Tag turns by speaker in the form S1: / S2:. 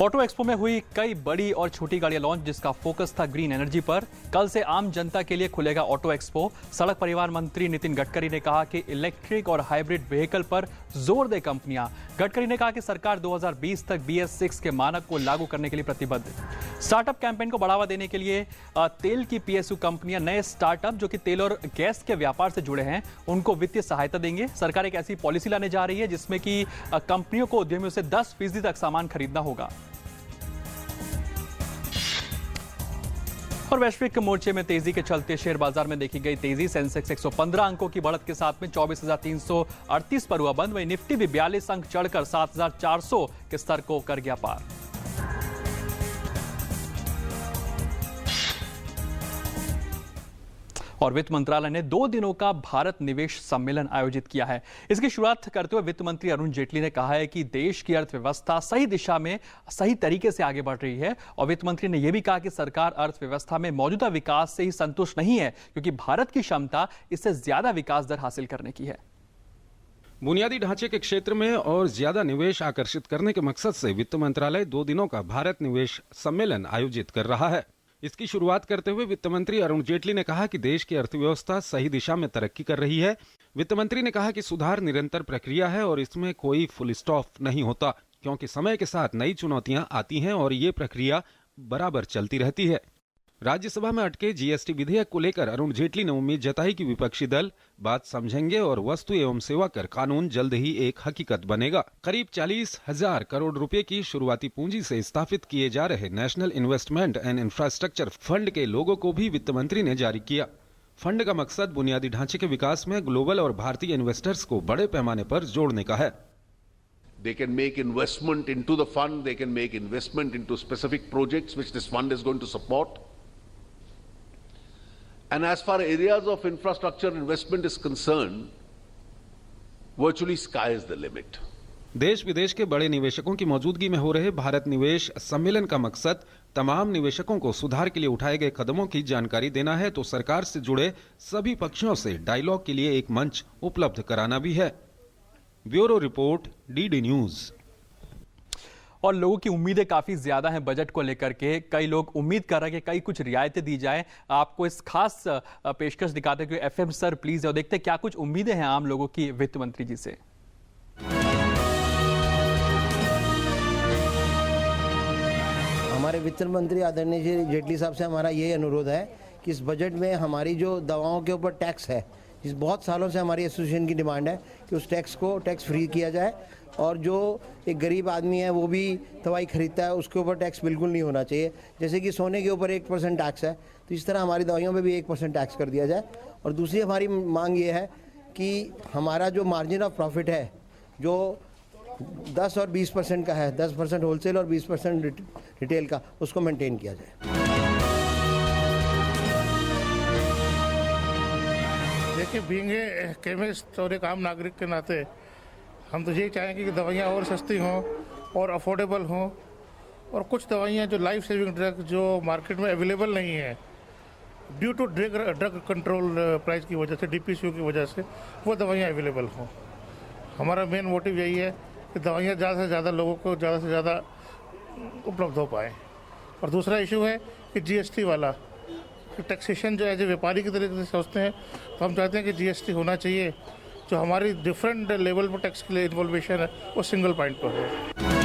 S1: Auto expo में हुई कई बड़ी और छोटी गाड़ियां लॉन्च, जिसका फोकस था ग्रीन एनर्जी पर। कल से आम जनता के लिए खुलेगा ऑटो एक्सपो। सड़क परिवहन मंत्री नितिन गडकरी ने कहा कि इलेक्ट्रिक और हाइब्रिड व्हीकल पर जोर दे कंपनियां। गडकरी ने कहा कि सरकार 2020 तक BS6 के मानक को लागू करने के लिए प्रतिबद्ध। स्टार्टअप कैंपेन को बढ़ावा देने के लिए तेल की PSU कंपनियां नए स्टार्टअप जो कि तेल और गैस के व्यापार से जुड़े हैं उनको वित्तीय सहायता देंगे। सरकार एक ऐसी पॉलिसी लाने जा रही है जिसमें कि कंपनियों को उद्यमियों से 10% तक सामान खरीदना होगा। और वैश्विक मोर्चे में तेजी के चलते शेयर बाजार में देखी गई तेजी। सेंसेक्स 115 अंकों की बढ़त के साथ में 24,338 पर हुआ बंद। वहीं निफ्टी भी 42 अंक चढ़कर 7,400 के स्तर को कर गया पार। और वित्त मंत्रालय ने 2 दिनों का भारत निवेश सम्मेलन आयोजित किया है। इसकी शुरुआत करते हुए वित्त मंत्री अरुण जेटली ने कहा है कि देश की अर्थव्यवस्था सही दिशा में सही तरीके से आगे बढ़ रही है। और वित्त मंत्री ने यह भी कहा कि सरकार अर्थव्यवस्था में मौजूदा विकास से ही संतुष्ट नहीं है, क्योंकि भारत की क्षमता इससे ज्यादा विकास दर हासिल करने की है।
S2: बुनियादी ढांचे के क्षेत्र में और ज्यादा निवेश आकर्षित करने के मकसद से वित्त मंत्रालय 2 दिनों का भारत निवेश सम्मेलन आयोजित कर रहा है। इसकी शुरुआत करते हुए वित्त मंत्री अरुण जेटली ने कहा कि देश की अर्थव्यवस्था सही दिशा में तरक्की कर रही है। वित्त मंत्री ने कहा कि सुधार निरंतर प्रक्रिया है और इसमें कोई फुल स्टॉप नहीं होता, क्योंकि समय के साथ नई चुनौतियां आती हैं और ये प्रक्रिया बराबर चलती रहती है। राज्यसभा में अटके GST विधेयक को लेकर अरुण जेटली ने उम्मीद जताई कि विपक्षी दल बात समझेंगे और वस्तु एवं सेवा कर कानून जल्द ही एक हकीकत बनेगा। करीब 40,000 करोड़ रुपए की शुरुआती पूंजी से स्थापित किए जा रहे national investment and infrastructure fund के लोगो को भी वित्त मंत्री ने जारी किया। फंड का मकसद बुनियादी ढांचे के विकास में ग्लोबल और भारतीय इन्वेस्टर्स को बड़े पैमाने पर जोड़ने का है।
S3: They can make investment into the fund, they can make investment into specific projects which this fund is going to support. And as far as areas of infrastructure investment is concerned, virtually sky is the limit.
S2: देश विदेश के बड़े निवेशकों की मौजूदगी में हो रहे भारत निवेश सम्मेलन का मकसद तमाम निवेशकों को सुधार के लिए उठाए गए कदमों की जानकारी देना है, तो सरकार से जुड़े सभी पक्षों से डायलॉग के लिए एक मंच उपलब्ध कराना भी है। Bureau report, DD news.
S1: और लोगों की उम्मीदें काफी ज्यादा हैं बजट को लेकर के। कई लोग उम्मीद कर रहे हैं कि कई कुछ रियायतें दी जाए। आपको इस खास पेशकश दिखाते हैं कि FM सर प्लीज, और देखते हैं क्या कुछ उम्मीदें हैं आम लोगों की वित्त मंत्री जी से।
S4: हमारे वित्त मंत्री आदरणीय जेटली साहब से हमारा ये अनुरोध है कि इस बजट में हमारी जो दवाओं के ऊपर टैक्स है, इस बहुत सालों से हमारी एसोसिएशन की डिमांड है कि उस टैक्स को टैक्स फ्री किया जाए। और जो एक गरीब आदमी है वो भी दवाई खरीदता है, उसके ऊपर टैक्स बिल्कुल नहीं होना चाहिए। जैसे कि सोने के ऊपर 1% टैक्स है, तो इस तरह हमारी दवाइयों पे भी 1% टैक्स कर दिया जाए। और दूसरी हमारी मांग ये है कि हमारा जो मार्जिन ऑफ प्रॉफिट है, जो 10 और 20% का है, 10% होलसेल और 20% रिटेल का, उसको मेंटेन किया जाए।
S5: देखिए, बीइंग ए केमिस्ट और एक आम नागरिक के नाते हम तो यही चाहेंगे कि दवाइयाँ और सस्ती हों और अफोर्डेबल हों, और कुछ दवाइयाँ जो लाइफ सेविंग ड्रग जो मार्केट में अवेलेबल नहीं है due to drug control price की वजह से, DPCO की वजह से, वो दवाइयाँ अवेलेबल हों। हमारा मेन मोटिव यही है कि दवाइयाँ ज़्यादा से ज़्यादा लोगों को ज़्यादा से ज़्यादा उपलब्ध हो पाएँ। और दूसरा इशू है कि GST वाला टैक्सेशन जो एज ए व्यापारी की तरीके से सोचते हैं, तो हम चाहते हैं कि GST होना चाहिए जो हमारी डिफरेंट लेवल पर टैक्स के लिए इन्वॉल्वेशन है वो सिंगल पॉइंट पर हो।